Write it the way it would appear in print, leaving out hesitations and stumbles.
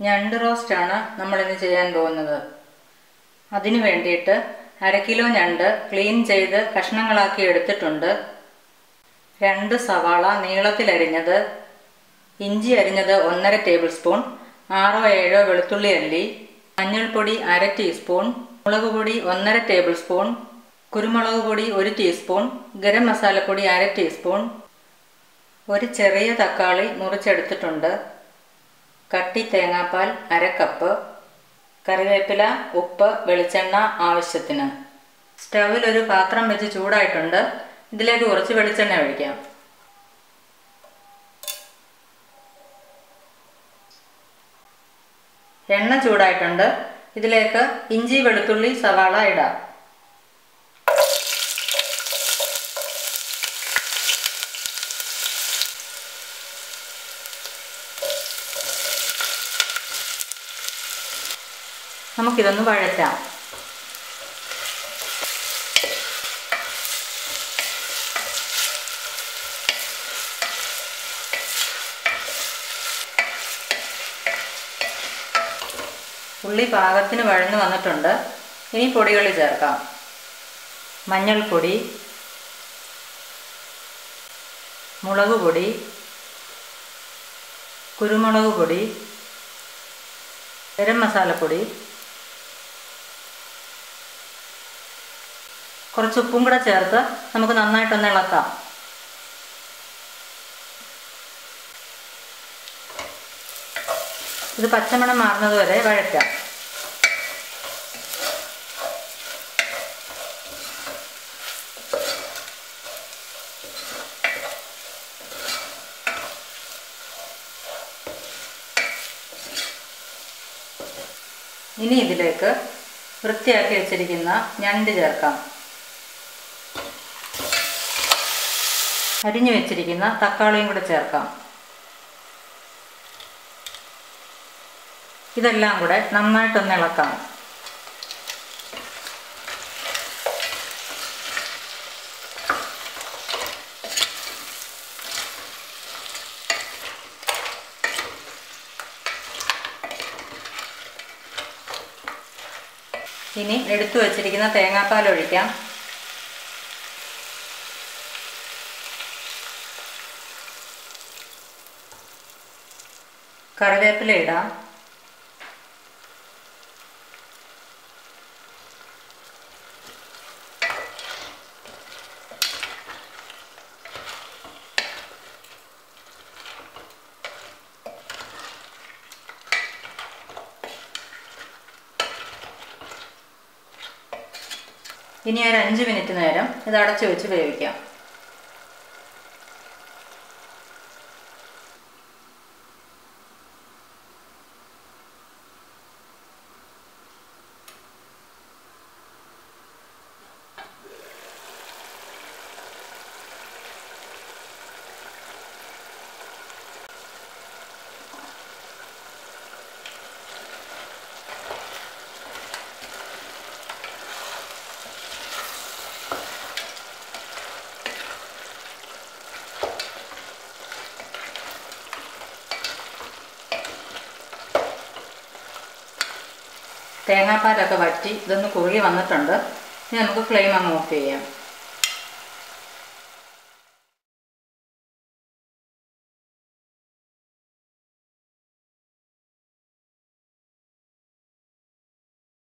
ഞണ്ട് റോസ്റ്റാണ് നമ്മളിന്ന് ചെയ്യാൻ പോകുന്നത്. അതിനു വേണ്ടിയിട്ട് 1/2 കിലോ ഞണ്ട് ക്ലീൻ ചെയ്ത് കഷ്ണങ്ങളാക്കി എടുത്തിട്ടുണ്ട്. 2 സവാള നീളത്തിലരിഞ്ഞത്, ഇഞ്ചി അരിഞ്ഞത് 1.5 ടേബിൾ സ്പൂൺ, 6-7 വെളുത്തുള്ളി അല്ലി, മഞ്ഞൾപ്പൊടി 1/2 ടീസ്പൂൺ, മുളക് പൊടി 1.5 ടേബിൾ സ്പൂൺ, കുരുമുളക് പൊടി 1 ടീസ്പൂൺ, ഗരം മസാലപ്പൊടി 1/2 ടീസ്പൂൺ, ഒരു ചെറിയ തക്കാളി മുറിച്ചെടുത്തിട്ടുണ്ട്, കട്ടി തേങ്ങാപ്പാൽ 1/2 കപ്പ്, കറിവേപ്പില, ഉപ്പ്, വെളിച്ചെണ്ണ ആവശ്യത്തിന്. സ്റ്റൗവിൽ ഒരു പാത്രം വെച്ച് ചൂടായിട്ടുണ്ട്. ഇതിലേക്ക് കുറച്ച് വെളിച്ചെണ്ണ ഒഴിക്കാം. എണ്ണ ചൂടായിട്ടുണ്ട്. ഇതിലേക്ക് ഇഞ്ചി, വെളുത്തുള്ളി, സവാള ഇടാം. നമുക്കിതൊന്ന് വഴറ്റാം. ഉള്ളി പാകത്തിന് വഴന്നു വന്നിട്ടുണ്ട്. ഇനി പൊടികൾ ചേർക്കാം. മഞ്ഞൾപ്പൊടി, മുളക് പൊടി, കുരുമുളക് പൊടി, ഗരം മസാലപ്പൊടി, കുറച്ച് ഉപ്പും കൂടെ ചേർത്ത് നമുക്ക് നന്നായിട്ടൊന്ന് ഇളക്കാം. ഇത് പച്ചമണം മാറുന്നത് വരെ വഴറ്റാം. ഇനി ഇതിലേക്ക് വൃത്തിയാക്കി വെച്ചിരിക്കുന്ന ഞണ്ട് ചേർക്കാം. അരിഞ്ഞു വെച്ചിരിക്കുന്ന തക്കാളിയും കൂടെ ചേർക്കാം. ഇതെല്ലാം കൂടെ നന്നായിട്ടൊന്ന് ഇളക്കാം. ഇനി എടുത്തു വച്ചിരിക്കുന്ന തേങ്ങാപ്പാൽ ഒഴിക്കാം. കറിവേപ്പില ഇടാം. ഇനി ഒരു 5 മിനിറ്റ് നേരം ഇത് അടച്ചു വെച്ച് വേവിക്കാം. തേങ്ങാപ്പാലൊക്കെ വറ്റി ഇതൊന്ന് കുറുകി വന്നിട്ടുണ്ട്. ഇനി നമുക്ക് ഫ്ലെയിം അങ്ങ് ഓഫ് ചെയ്യാം.